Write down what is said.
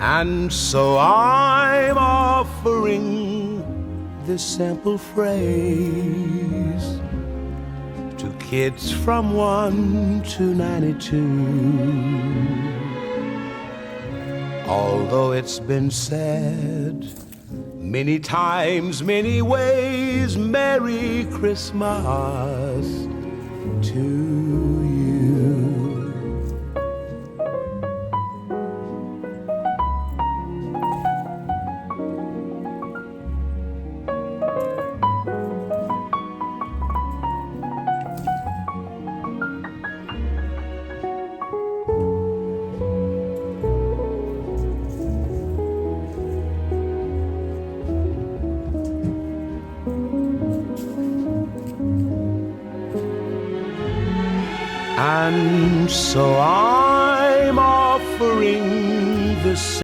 And so I'm offering this simple phrase to kids from 1 to 92. Although it's been said many times, many ways, Merry Christmas to you. And so I'm offering this